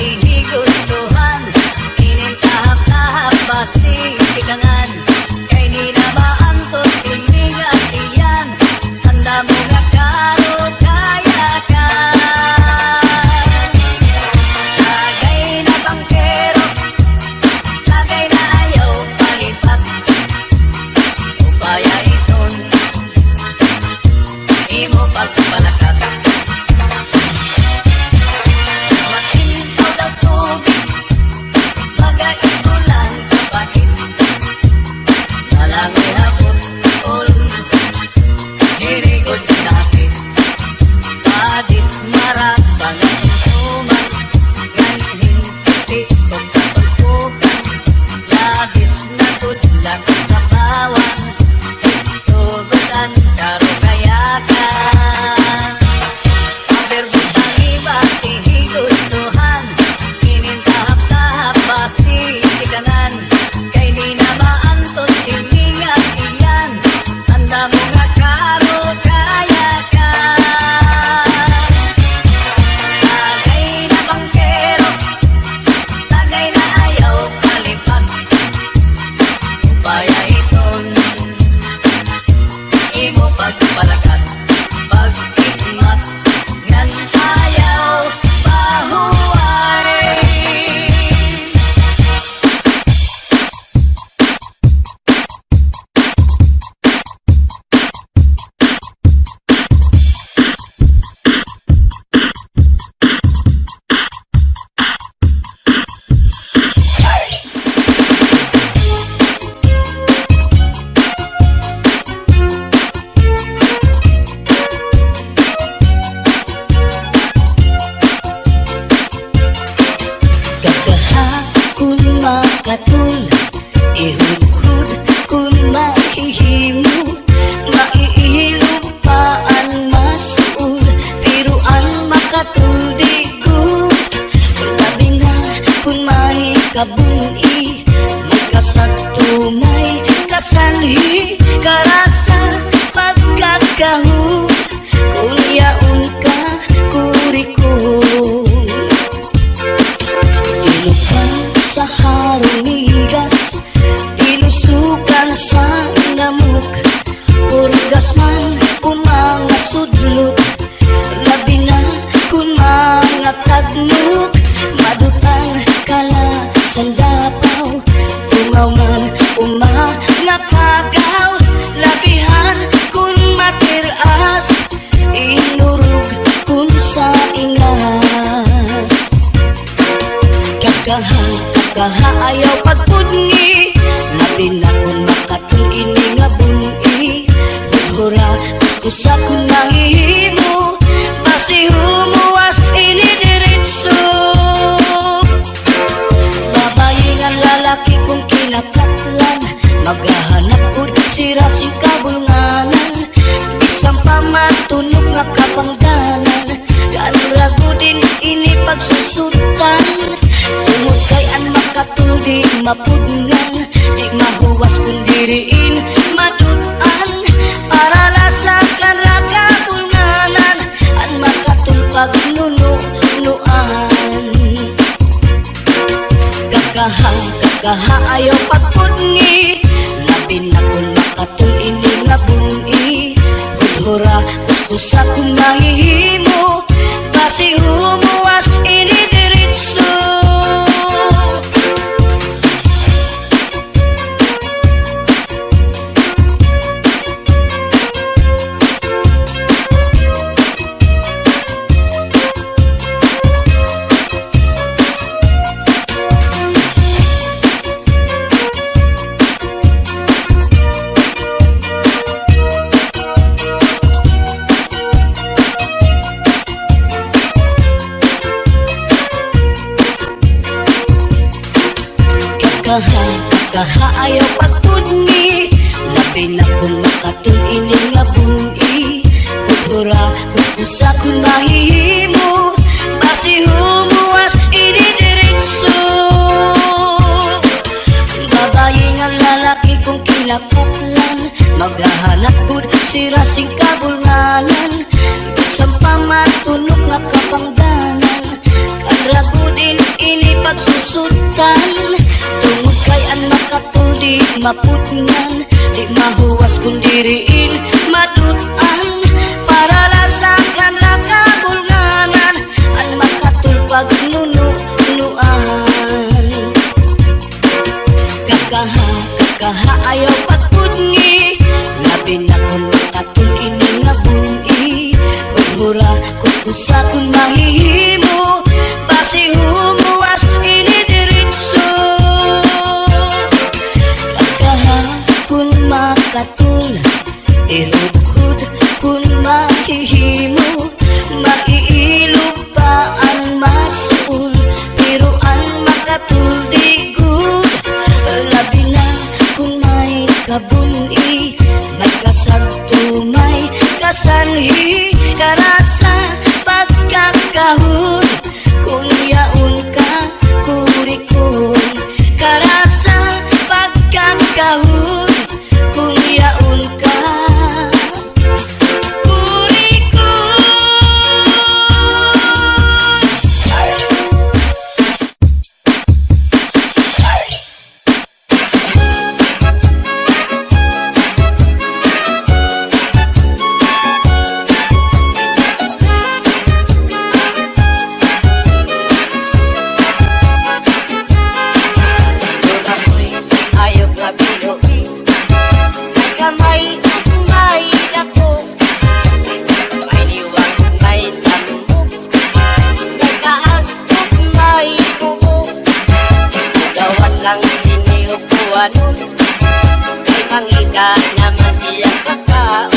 tihigustuhan, inintahap-tahap basitikangan, kay di na maantos kining atiyan, tanda mo nga karo kaya ka. Lagay na bangkero, lagay na ayaw palipat, upaya iton, imo pagpalakat. Masintaw daw tubig, bagay ito lang kapatid, nalangoy hapon ol, nirigod nakit, padit marat pangansuman, ganhin piti kong kapagpukan, labis na tudlak sa bawang, tugutan karo kayakan. Maberbutang iba tihigustuhan, inintahap-tahap basitikanan, kay di na maantos kining atiyan, tanda mo nga karo kaya ka. Lagay na bangkero, lagay na ayaw palipat, upaya iton, imo pagpalakat, pag-ikmat, ngan ayaw pahuway. Gagaha kun makatul, ihudhud kun mahihimo, maiilupaan masuul, piruan makatul digud. Labi na kun may kabuni, magkasagtumay kasanhi, karasa pagkakahu, kun yaun ka kurikum. Tinukan sa harong migas, tinusukan sa namuk, urgas man umanga sudlot, labi na kun mga tagnuk, madutang kala sandapaw, tungaw man umanga kagaw, labihan kun matiras, inurug kun sa ingas. Kakaha ayaw pagpudngi, labi na kun makatul ini nga buni, hudhura kuskusa kun mahihimo, basi humuwas ini diritso. Babayi nga lalaki kung kinakatlan, maghahanap ud sira sing kabulnganan, bisang pamatunog nga kapangdanan, ganrago din ini pagsusutan. Tungod kay an makatul di mapudngan, di mahuwas kun diriin madutan, para rasakan raga bulnganan, an makatul pagnunuan. Kakaha ayaw pagpudngi, labi na kun makatul ini nga buni, hudhura kuskusa kun mahihimo, basi humuwas ini diritso. Kakaha ayaw pagpudngi, labi na kun makatul ini nga buni, hudhura kuskusa kun mahihimo, basi humuwas ini diritso. Babayi nga lalaki kung kinakatlan, maghahanap pud sira sing kabulnganan, bisang pamatunog nga kapangdanan, kanragudin kalusutan. Tungod kay ang makatuldi maputngan, di mahuwas kung diriin madutan. Para lasakan na kabulnganan, ang makatulpag nunuan. Kakaha ayaw pagpudngi, labi na kung makatul ini nga buni. Hura kuskusa kung mahihimo, basi humuwas ini diritso. Kakaha kung makatul, ihudhud kung mahihimo, maiilog pa ang masul, pero ang makatul di good. Labi na kung may kabuni, may kasagto, may kasanhi, karasa pagkakahon, kung yaon ka kurikon. Karasa pagkakahon, kung yaon ka kurikon. Ayok nga binuhi, may kamay ug may dako, may liwag ug may tambok, may taas ug may bubong. Gawas lang kini ug buwanon, may mangita naman siyang pagkaon.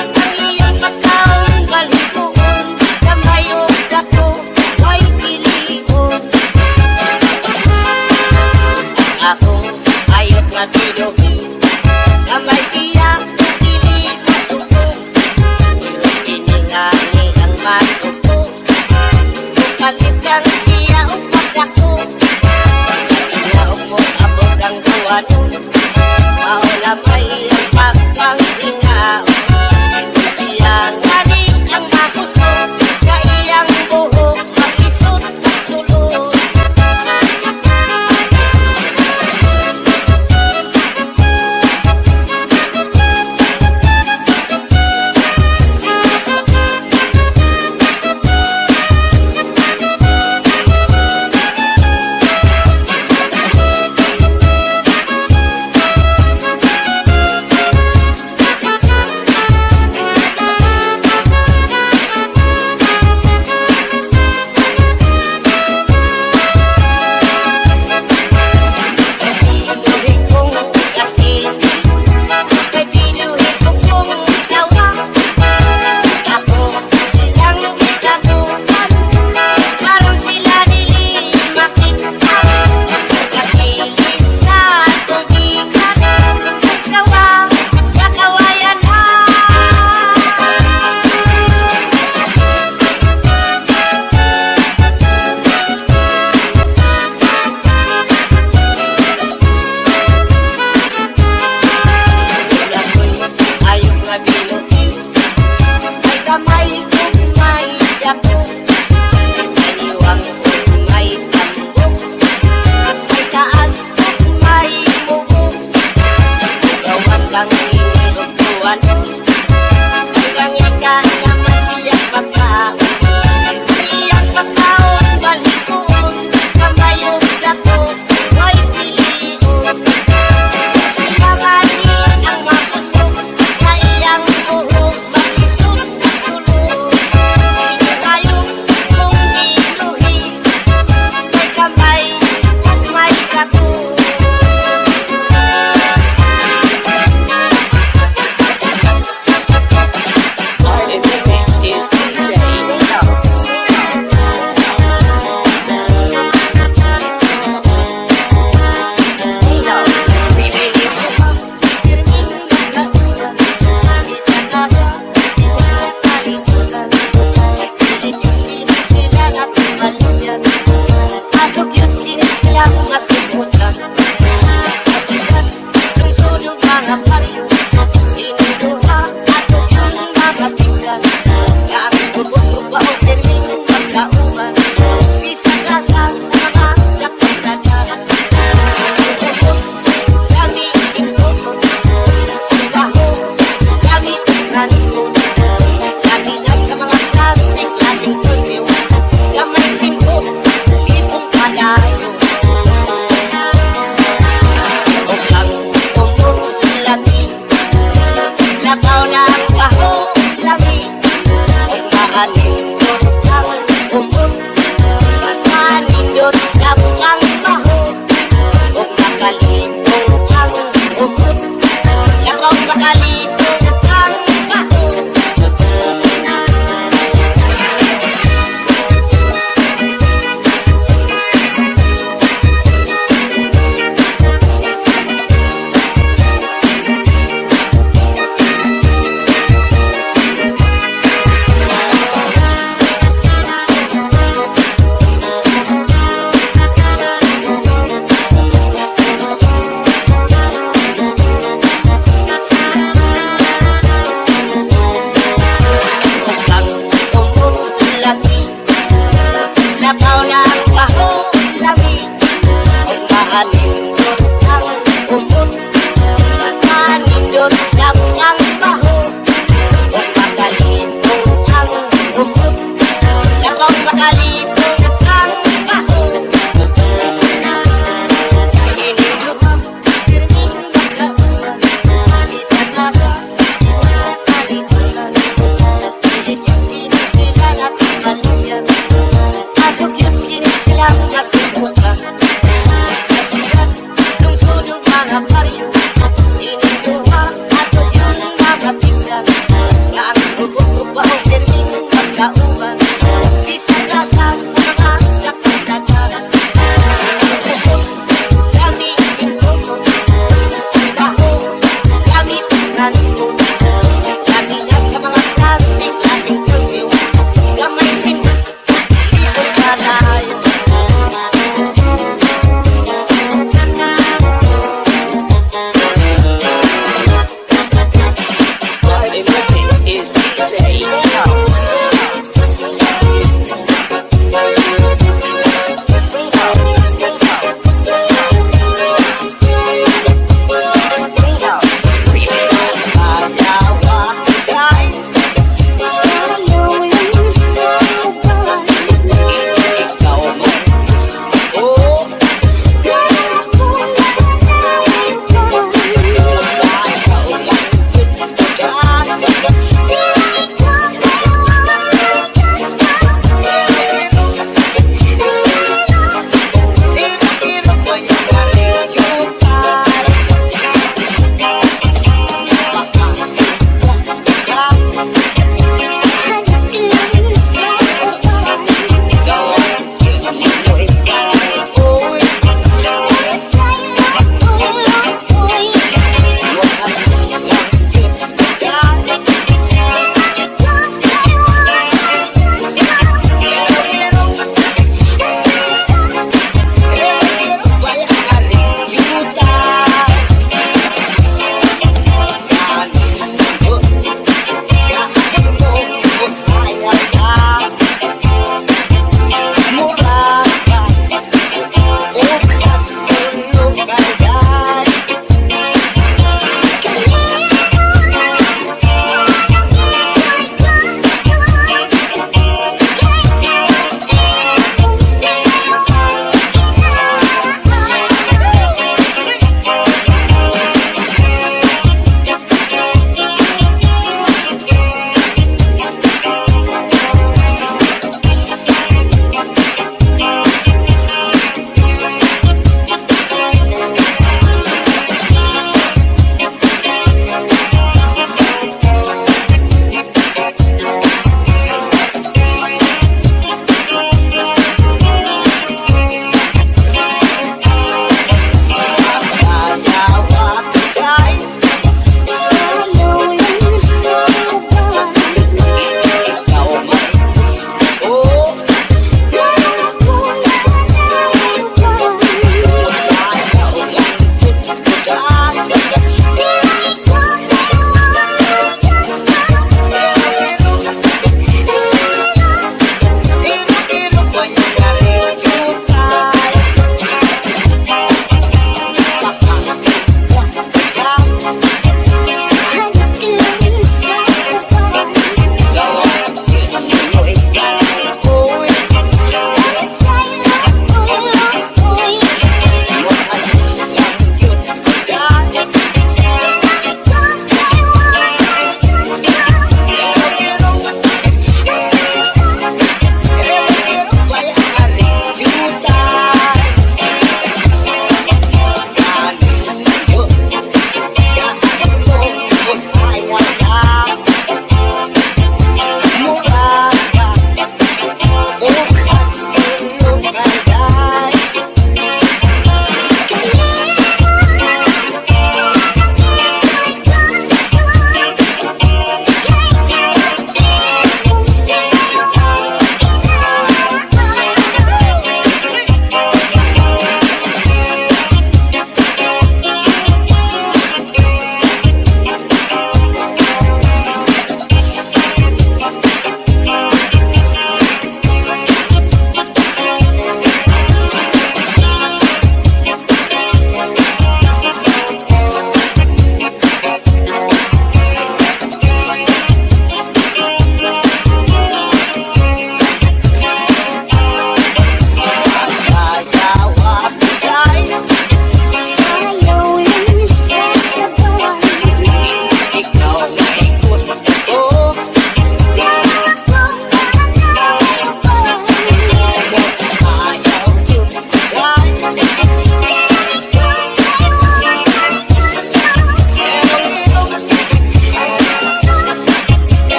Ang iyang pagkaon galhigoon, kamay ug dako, may pilion. Ako ayok nga binuhi, kamay siya dili masuko, pero tiningani ang masuko, mukalit lang siya og pagdako. Inaog mo abot ang buwanon, maulamay ang pagpanghingaon. Siya ngani ang mapuso, sa iyang buhok makisot at sulod. lang nasipot ka sa sigat nung sunong mga baryo. Inutuha ato yung mga tignan na ang gugubaw pirming magkauban. Isa lasa sa mga nakasadaran. Lami simputo, baho, lami pagkanto, lami na sa mga klaseng perfume. Gamay simputo, ibon kalayo.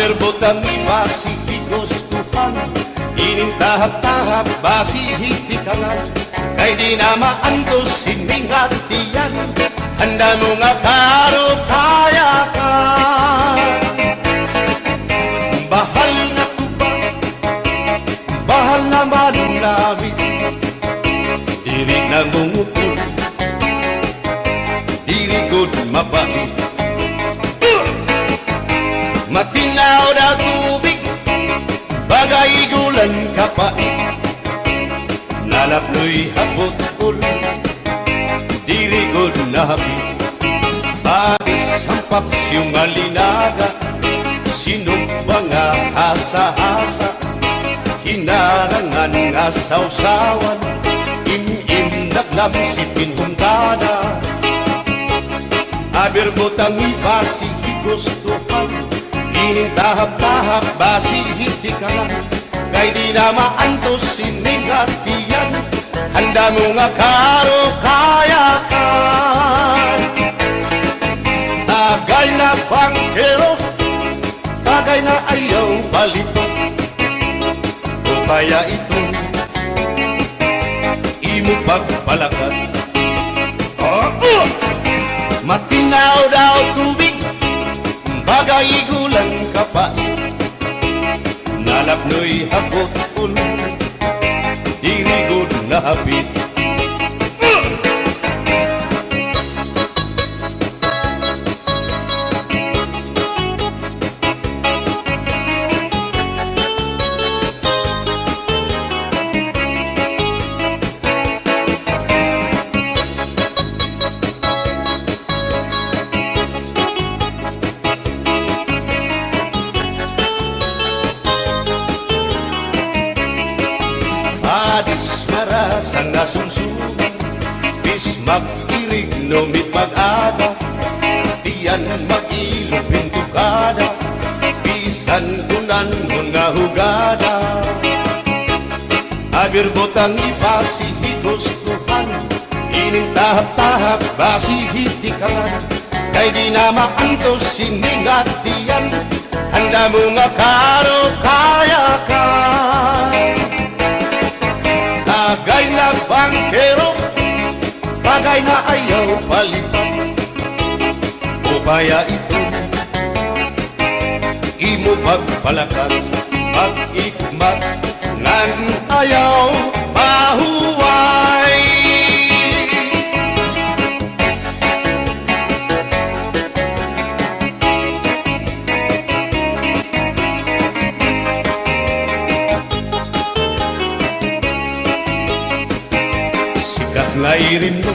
Aber butang ibasi higustuhan, inintahap-tahap basi hitikanan, kay di na maantos siningatiyan, handa mo nga karukayakan. Bahal nga tuba, bahal na manunawit, diri na mungutol, diri good mabait. Matinaw na tubig, bagay gulan kapait, nalapnoy hapot-ul, diri good nahapit. Bagis ang papsiyong malinaga, sinugba nga hasa-hasa, hinarangan nga sausawan, im-im naglamsipin huntada. Aber butang ibasi higustuhan, inintahap-tahap basi hitikanan, kay di na maantos siningatiyan, handa mo nga karukayakan. Tagay na bangkero, tagay na ayaw balipat, upaya ito imo pagpalakat. Matinaw daw tubig, bagay gulan kapait, nalapnoy hapot-ul, diri good nahapit. Adis marasang nasumsuman, bis mag-irig numit mag-aga, diyan mag-ilog pintukada, bisan kunan nga hugada. Aber botang ibasi higustuhan, inintahap-tahap basi hitikanan, kay di na maantos siningatiyan, handa mo nga karukayakan. Bagay na bangkero, bagay na ayaw palipat, upaya ito imo pagpalakat, pag-ikmat nan ayaw mahuway. Ngairin mo,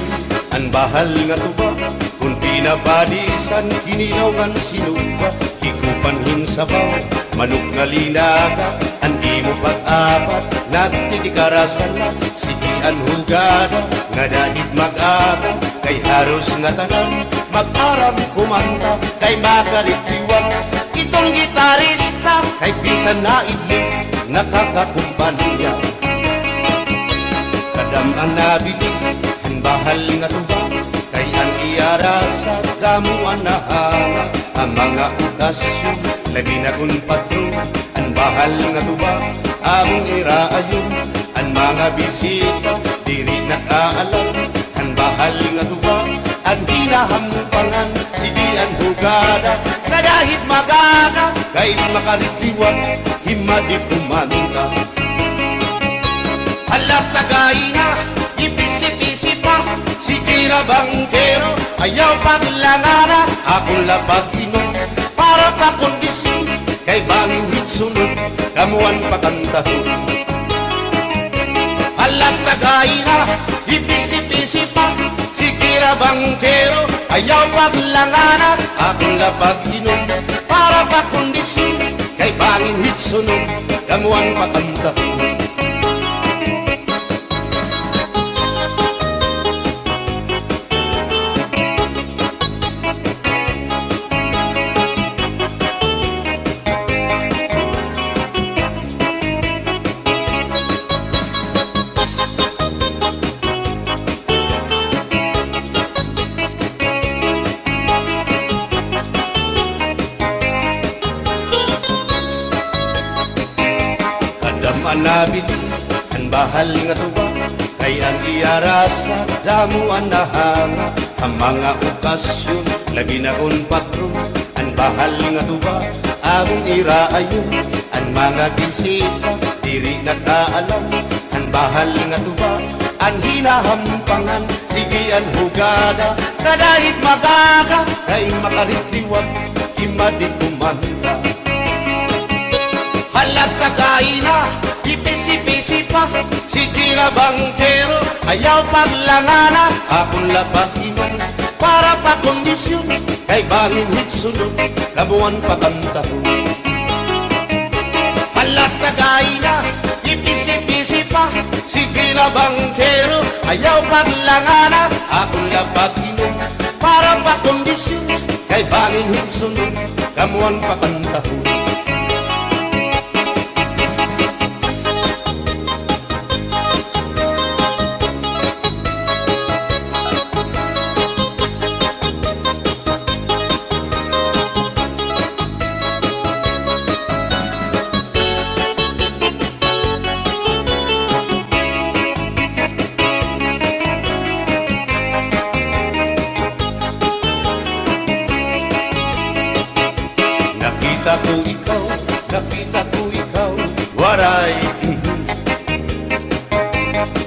ang bahal nga tuba, kung pinabadisan, kinilaw ang sinuba, hikupan hinsabaw, manok nga linaga, andi mo pag-apat, nagtitikarasan na, sigian hugada, nga dahit mag-aga, kay haros nga tanan, mag-arab kumanta, kay makaritiwag, itong gitarista, kay pisan na idlip, nakakakumpanya. Kadam ang nabili, ang bahal nga tuba, kay ang iarasa, damuan na hanga, ang mga okasyon, labi na kung patron, ang bahal nga tuba, among iraayon, ang mga bisita, diri nakaalam, ang bahal nga tuba, ang hinahampangan, sige ang hugada, kadahit magaga, kay makaritiwag, himadi kumanta. Alas tagay na, ipisi-pisi pa, sige na bangkero, ayaw paglangana, akong lapag-inom, para pa kondisyon, kay bangit sunod, kamuan pakantahon. Alas tagay na, ipisi-pisi pa, sige na bangkero, ayaw paglangana, akong lapag-inom, para pa kondisyon, kay bangit sunod, kamuan pakantahon. nabili ang bahal nga tuba kay ang iarasa damo ang nahanga ang mga okasyon labi na kon patron ang bahal nga tuba among iraayon ang mga bisita diri nakaalam ang bahal nga tuba ang hinahampangan sige ang hugada na dahit magaga kay makaritliwag himadi kumanda halat kakaina ipisi-pisi pa sige na bangkero ayaw paglangana akong labagiman para pa kondisyon kay bangin hitsunod kabuan pa kantahon halat kakaina ipisi-pisi pa sige na bangkero ayaw paglangana akong labagiman para pa kondisyon kay bangin hitsunod kamuan pa kantahon nakita ko ikaw, waray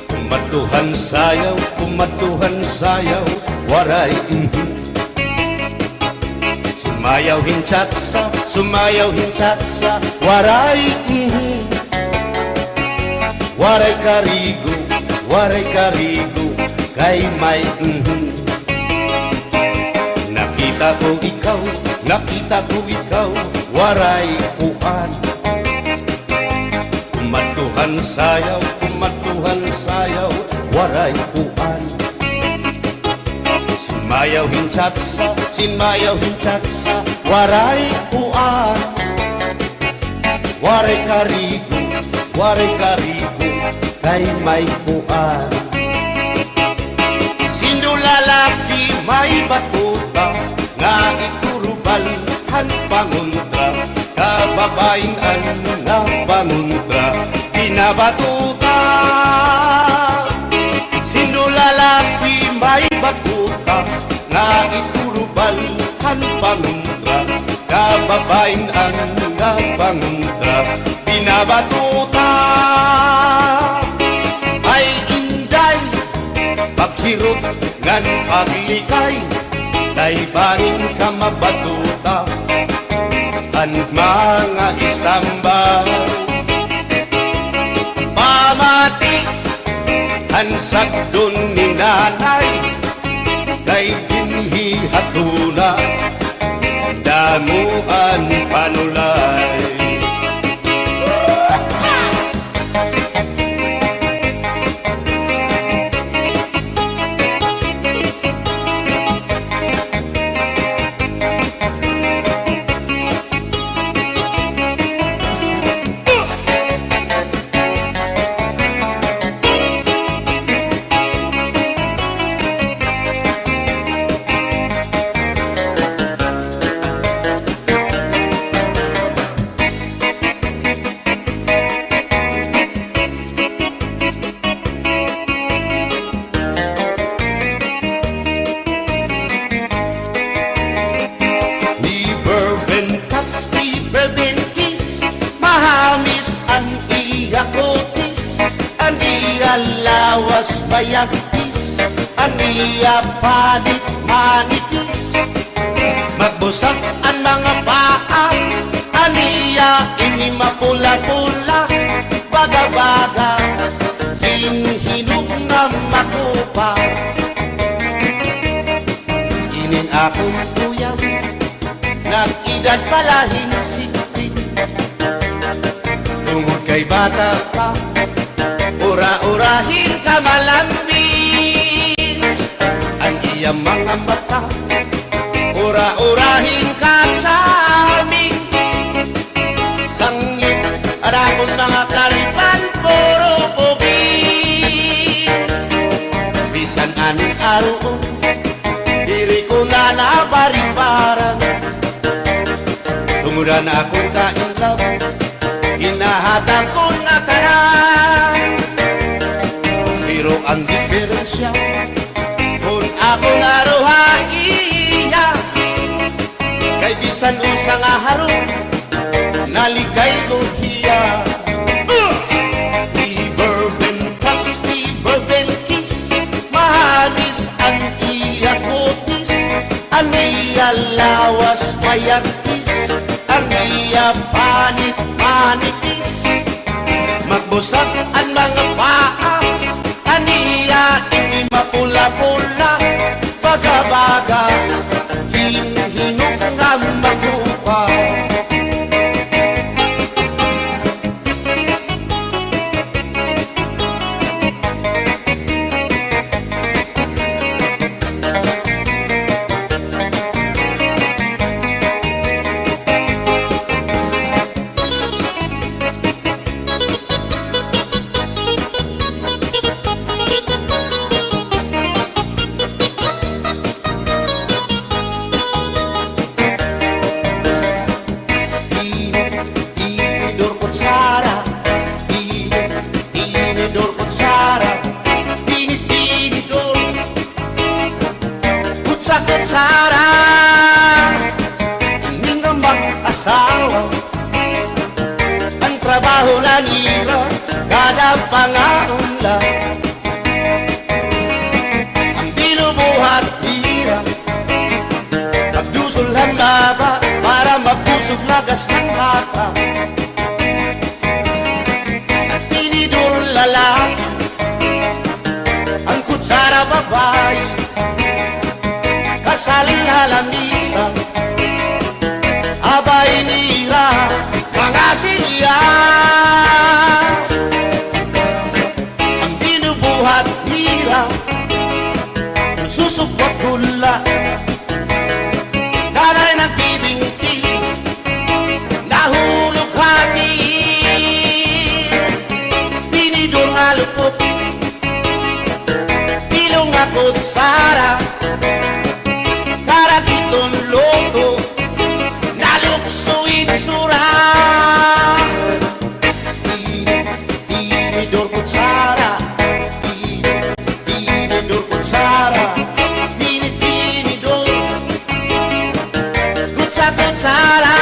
kumatuhan sayaw, waray sumayaw hinchatsa, waray waray karigo, kay may nakita ko ikaw, waray uan kumatuhan sayaw, waray uan sinmayaw hinchatsa, waray uan waray karigo, kay may uan sindulalaki may batuta nga iturubal han panguntra kababain na panguntra pinabatuta sindulalaki may batuta nga iturubal han panguntra kababain na panguntra pinabatuta ay inday paghirot ngan paglikay kay bangin ka mabatuta ang mga istambay pamati ang sagdon ni nanay kay binhi hatuna damuan panulay lawas bayagpis aniya panit manipis magbusak ang mga paa aniya ini mapula-pula baga-baga hinhinog na makupa inin akong kuyaw nag-edad palahin 16 tungod kay bata pa ura-urahin ka malambing ang iyang mga mata ura-urahin ka saming sangit at akong mga karipan puro pugi bisan anong araw diri ko na nabaribaran tungudan akong kainlaw Hinahatag ko na tanan, pero ang diferensya kung ako naruhaiya, kay bisan usa nga harong naligay ko hiya. Never been touched, never been kissed, mahagis ang iya kutis, ang iya lawas mayakis, ang iya panit manipis, magbusag ang mga paa, ang iya hindi mapula-pula, baga-baga hinihinog nga magupa. Tinidor kutsara, tinidor kutsara, tinidor kutsara, hindi nga mag-asawa, ang trabaho na nila, kada pangaunla, ang binubuhat nila, magdusol ang baba, para mabusog lagas ng bata. At tinidor lalaki, ang kutsara babae, kasaling lalamisan, abay nila, mga silya. Ang binubuhat nila, susupot gula, nanay nagbibingkil, nahulog hati, tinidor nga lupot, ilong nga kutsara, karagiton loto, naluksuin sura. Tinidor kutsara, tinidor kutsara, tinidor kutsara.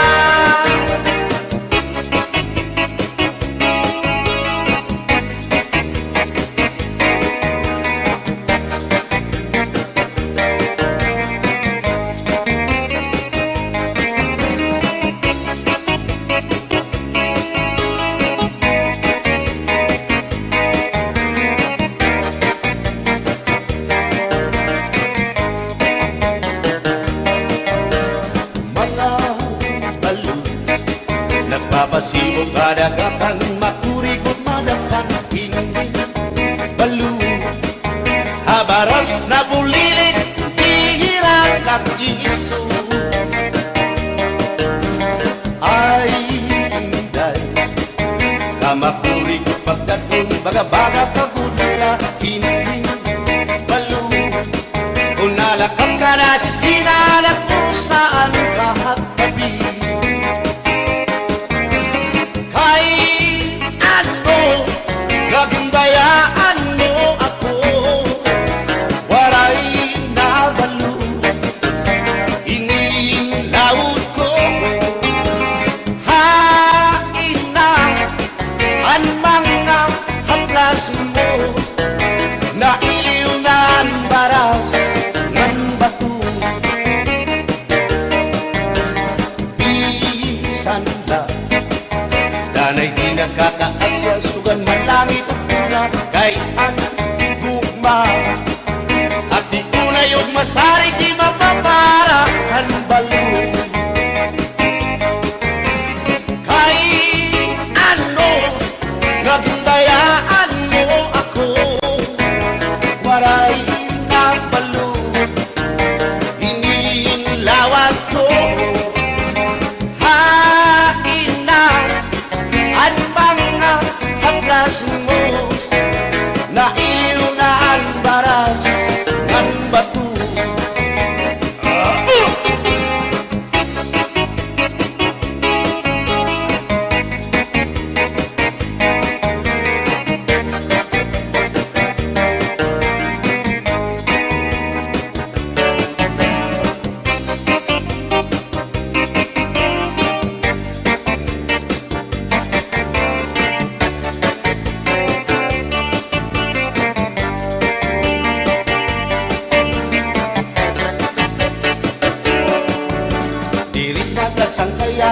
Nagpapasibog kadagatan, makurikot madapan, hindi balo. Habaras na bulilit, hihirang kakiso. Ay, inday, kamakurikot pagkatun, baga-baga kagudla, hindi balo. Kung nalakap ka na sisinanak kung saan kahat tabi, gagandayaan mo ako, waray na balo, inilaud ko, hain na ang mga haplas mo, na iliw na ang baras ng bato. Bisan na, danay di nagkakaasya, sugan man langit at tuna, kay ang gugma. At di tunay yung masarig, di mapapara kan balo. Kay ano, nagundayaan mo ako, waray na balo, hingin lawas ko, hain na ang mga haplas mo, na iliw na ang baras ng bato.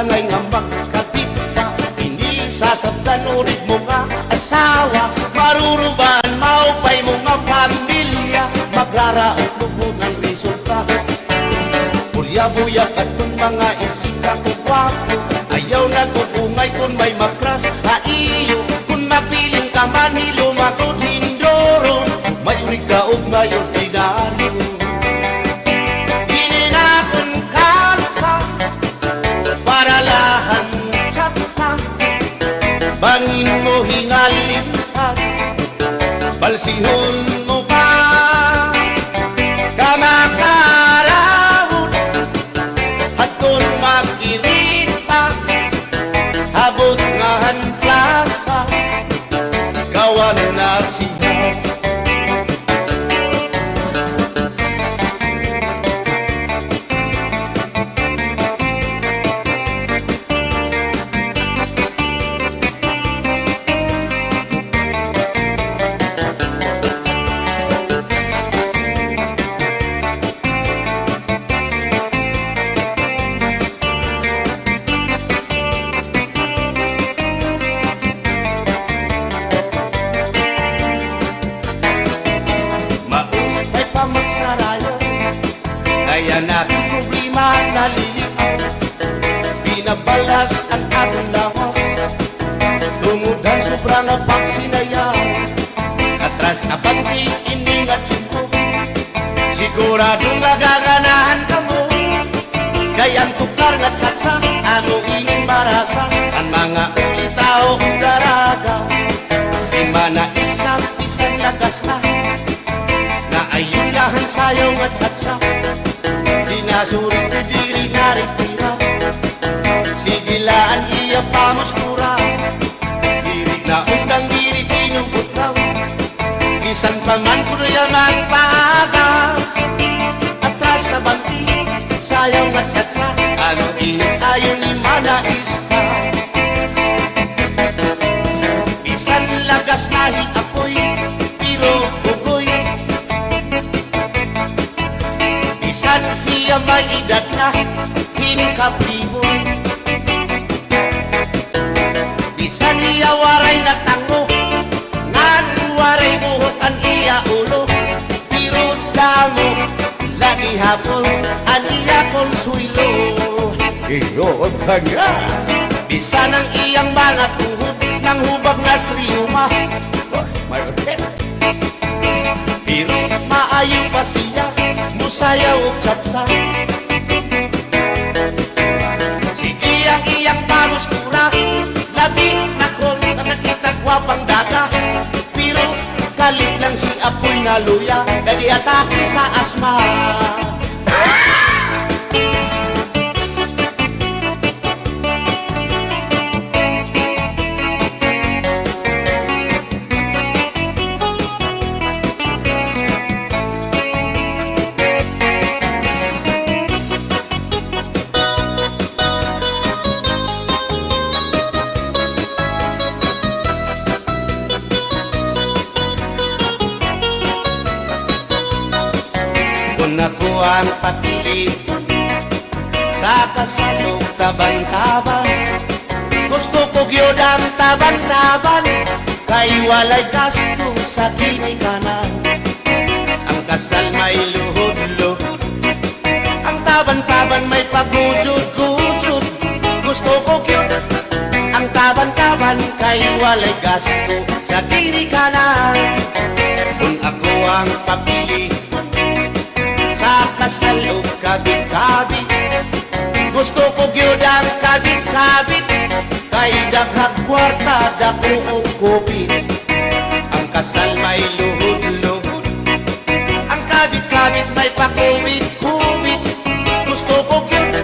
dangay nga makakabit ka. Hindi sasabtan ulit mo nga asawa, maruruban maupay mo nga pamilya, magraraot lubog ng resulta. Bulya-buyak at kung mga isip ka kukwapo, ayaw na kukungay kung may makras haiyo. Kung mapiling ka man hilumakot hindoro, mayurig ka o may ordinaryo. Hininakon ka para lahan tsatsa, bangin mo hingalimpan, balsihon mo pa kamakarawon at kung makirita habot nga hanplasa, ikawan na siya. Maupay pa magsarayo, kaya natin problema naliliaw. Binabalas ang atong lawas, tumudan sobrang ang pagsinayaw. Atras na pati ining at yunto, siguradong magaganahan ka mo. Kayang tukar nga tsatsa, ano ining marasa, ang mga ulitaw o daraga. Di manais ka, pisan lagas na, na ayun lahan sayo nga tsatsa. Di nasurit na diri naritira, sigilaan iya pamustura. Dirig na undang diri pinubutraw, isan pa man kuno yung magpaga. Atras sa banti, sayaw nga tsatsa, ano init ayon ni manais ka. Bisan lagas nahi apoy, pero bugoy. Bisan hiya may edad na, hinkapriboy. Bisan hiya waray na tango, ngan waray buhok ang iya ulo. Pero damo, lagi hapon, ang iya konsuelo. Iyon ka nga. Bisan ang iyang mga tuhod, nang hubag na sriyuma. May hotel. Pero maayaw pa siya, musayaw o tsatsa. Sige ang iyang pamustura, labi na kong nakakita gwapang daga. Pero kalit lang si apoy na luya, kadi atake sa asma. Kung ako ang papili sa kasalog taban-taban, gusto ko gyud ang taban-taban, kay walay gasto sa kinikanan. Ang kasal may luhod-luhod, ang taban-taban may pagujud-gujud. Gusto ko gyud ang taban-taban, kay walay gasto sa kinikanan. Kung ako ang papili sa kasalog kabit-kabit, gusto ko gyud ang kabit-kabit, kay daghang kwarta dako og kupit. Ang kasal may luhod-luhod, ang kabit-kabit may pakubit-kubit. Gusto ko gyud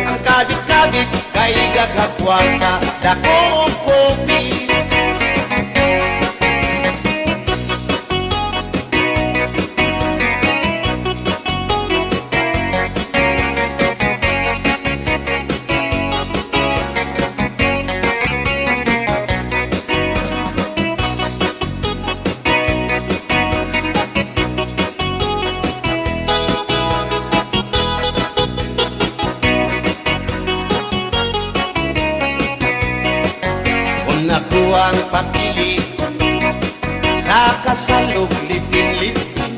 ang kabit-kabit, kay daghang kwarta dako og kupit. sa kasalog lipin-lipin.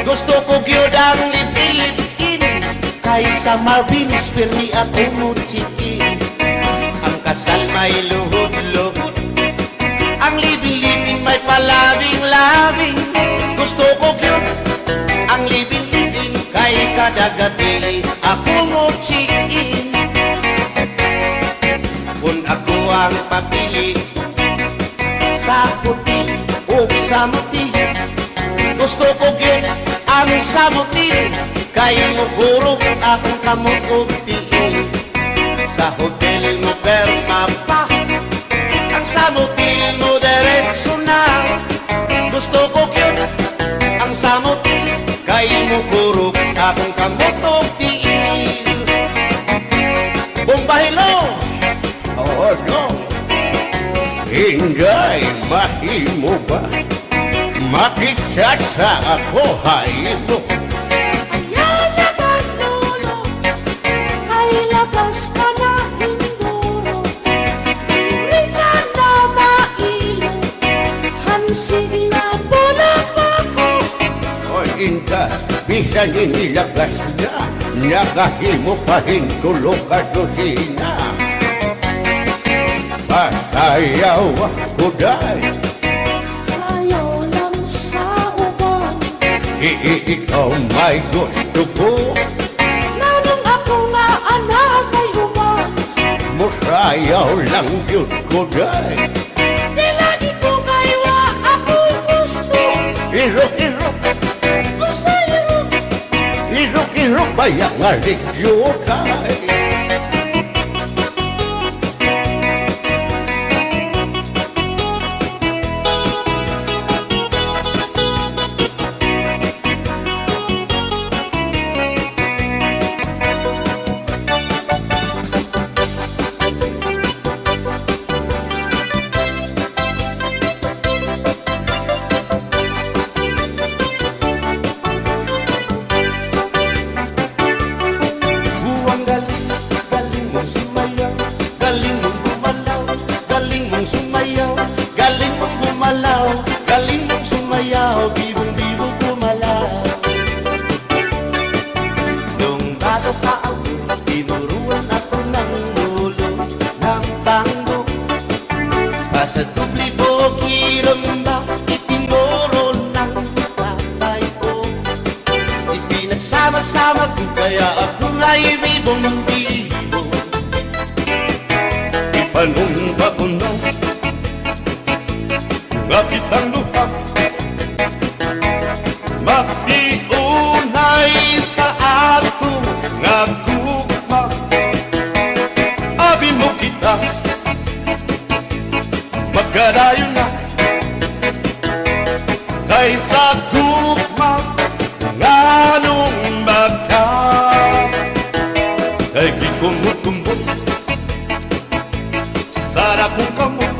Gusto ko gyud ang lipin-lipin kaysa Marvin's Pirmi at umuchikin. Ang kasal may luhod-luhod, ang libin-libin may palabing-labing. Gusto ko gyud ang libin-libin kay kada gabi ako mo chikin. Kung ako ang papili sa puti o sa muti, gusto ko gyud ang samuti kay mugurog akong kamot og tiil. Sa hotel mo perma pa, ang samuti mo diretso na. Gusto ko gyud ang samuti kay mugurog akong kamot og tiil. Bumbahilo! Oh no! Hinday mahimo ba? Makichat sa ako haymo. Ayaw na kanolo, ay labas ka na indoro. Diri ka na mailo, hansig na bulang ako. O inka, bisan inilabas na, nakahimo pa hintulog ka dosina. Pasayaw ako dahil Sayaw lang sa uban, ikaw may gusto ko. nanong ako nga anak ay uban. Musayaw lang yun ko dahil Di lagi ko kaywa ako'y gusto. irok-irok, O sa iro, irok-irok bayang aligyo kay. Buwang galing, galing mong sumayaw, galing mong gumalaw, galing mong sumayaw, galing mong gumalaw, galing mong sumayaw, bibong-bibong gumalaw. Nung bago pa ako, tinuruan ako ng ulo ng tango. Basta dubli po kiramba, itinuro ng tatay ko. Ipinagsama-sama ko kaya ako nga'y bibong-bibong. Ipanumba ko na nga kitang lupa, magtiunay sa ato nga gugma. Abi mo kita, magkadayo na kaysa gugma nga nung magka. Kay gikumot-kumot sarap kong kamot,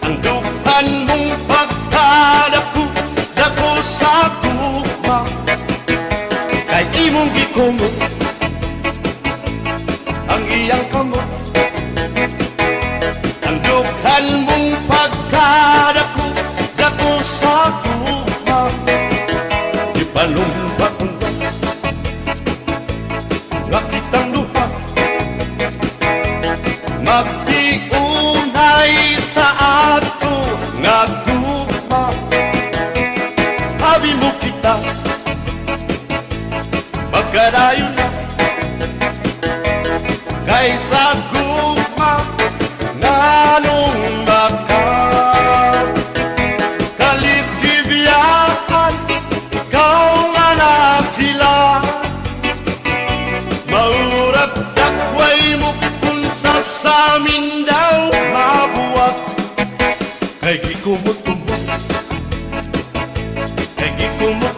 ang dukan mong pagkadako dako sa gugma. Kay imong gikumot ang iyang kamot, ang dukan mong pagkadako dako sa gugma. Ipalumba kong nga kitang lupa, magtiunay sa ato nga gugma. Abi mo kita, magkadayo na kaysa gugma nga nung magka. Kaligbibiyahan, ikaw nga nakila, maurat dakway mo kung sa amin daw mabuwag. Kay gikumot-kumot, kay gikumot